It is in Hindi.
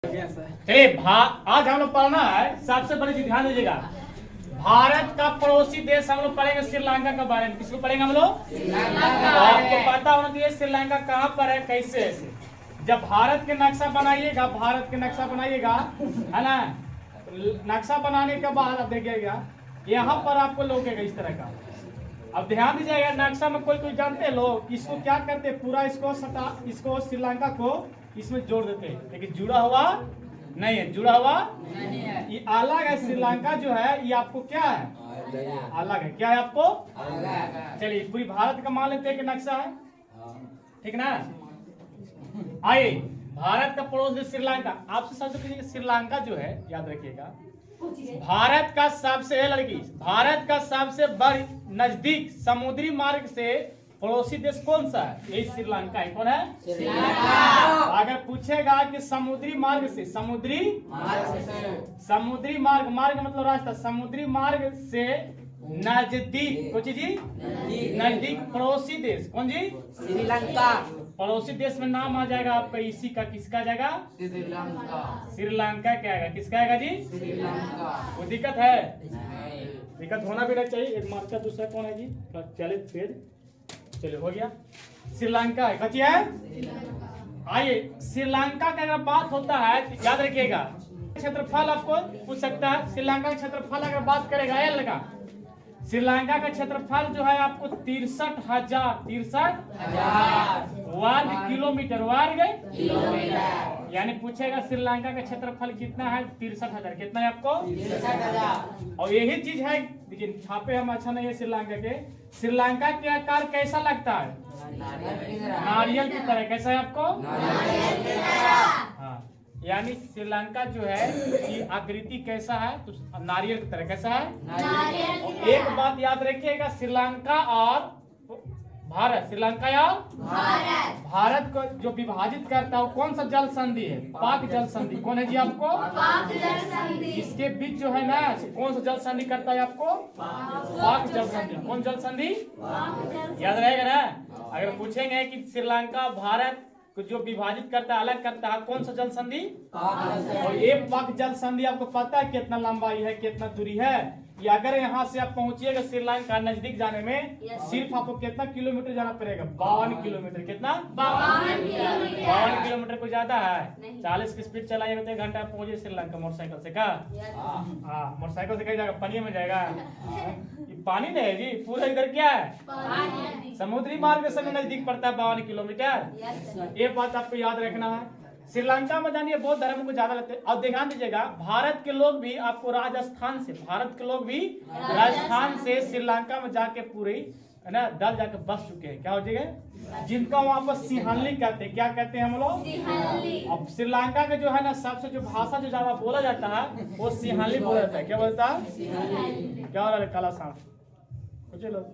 चलिए आज हम लोग पढ़ना है सबसे बड़ी चीज, ध्यान दीजिएगा। भारत का पड़ोसी देश हम लोग पढ़ेंगे श्रीलंका के बारे में। किसको पढ़ेंगे हम लोग? आपको पता होना चाहिए श्रीलंका कहाँ पर है, कैसे ऐसे। जब भारत के नक्शा बनाइएगा, भारत के नक्शा बनाइएगा, है ना, नक्शा बनाने के बाद आप देखिएगा यहाँ पर आपको लोगेगा इस तरह का। अब ध्यान दीजिएगा, नक्शा में कोई जानते हैं लोग इसको क्या करते हैं, पूरा इसको श्रीलंका को इसमें जोड़ देते हैं, लेकिन जुड़ा हुआ नहीं है, जुड़ा हुआ नहीं है। ये अलग है, श्रीलंका जो है ये आपको क्या है, अलग है। क्या है आपको? चलिए पूरी भारत का मान लेते हैं कि नक्शा है, ठीक ना। आइए, भारत का पड़ोस श्रीलंका। आपसे सबसे पहले श्रीलंका जो है याद रखिएगा, भारत का सबसे बड़ी नजदीक समुद्री मार्ग से पड़ोसी देश कौन सा है? यही श्रीलंका है। कौन है? श्रीलंका। अगर पूछेगा कि समुद्री मार्ग मार्ग मतलब रास्ता, समुद्री मार्ग से नजदीक कौन जी? नजदीक पड़ोसी देश कौन जी? श्रीलंका। पड़ोसी देश में नाम आ जाएगा आपका इसी का, किसका जाएगा? श्रीलंका क्या आएगा? किसका आएगा जी? श्रीलंका। कोई दिक्कत है? दिक्कत होना भी नहीं चाहिए। एक मार्का दूसरा कौन है जी? चले फिर चलिए हो गया, श्रीलंका है। बची है। आइए, श्रीलंका का अगर बात होता है तो याद रखिएगा, क्षेत्रफल आपको पूछ सकता है। श्रीलंका का क्षेत्रफल अगर बात करेगा ये लगा, श्रीलंका का क्षेत्रफल जो है आपको 63,000 वर्ग किलोमीटर यानी पूछेगा श्रीलंका का क्षेत्रफल कितना है? 63,000। कितना है आपको? 63,000। और यही चीज है, लेकिन छापे हम अच्छा नहीं है श्रीलंका के। श्रीलंका के आकार कैसा लगता है? नारियल की तरह। कैसा है आपको? हाँ, यानी श्रीलंका जो है कि आकृति कैसा है? तो नारियल की तरह। कैसा है? नारियल। एक बात याद रखिएगा, श्रीलंका और भारत, श्रीलंका या भारत को जो विभाजित करता है कौन सा जल संधि है? पाक जल संधि। कौन है जी आपको? पाक जल संधि। इसके बीच जो है ना कौन सा जल संधि करता है आपको? पाक जल संधि। कौन जल संधि? याद रहेगा ना। अगर पूछेंगे कि श्रीलंका भारत को जो विभाजित करता है, अलग करता है, कौन सा जल संधि? और एक पाक जल संधि आपको पता है कितना लंबाई है, कितना दूरी है? ये अगर यहाँ से आप पहुंचिएगा श्रीलंका नजदीक जाने में सिर्फ आपको कितना किलोमीटर जाना पड़ेगा? 52 किलोमीटर। कितना? 52 किलोमीटर। को ज्यादा है। 40 की स्पीड चलाइएगा तो 1 घंटा पहुंचे श्रीलंका मोटरसाइकिल से। का हाँ, मोटरसाइकिल से कहीं जाएगा? पानी में जाएगा? ये पानी नहीं है जी, पूरा इधर क्या है? समुद्री मार्ग से नजदीक पड़ता है 52 किलोमीटर। ये बात आपको याद रखना है। श्रीलंका में जानिए बौद्ध धर्म को ज्यादा लगते हैं। और ध्यान दीजिएगा, भारत के लोग भी आपको राजस्थान से श्रीलंका में जाके पूरी है ना दल जाके बस चुके हैं। क्या हो जाएगा? जिनका वहां पर सिंहली कहते हैं। क्या कहते हैं हम लोग? अब श्रीलंका के जो है ना सबसे जो भाषा जो ज्यादा बोला जाता है वो सिंहली बोला जाता है। क्या बोलता है? क्या हो रहा है? काला सांप कुछ लोग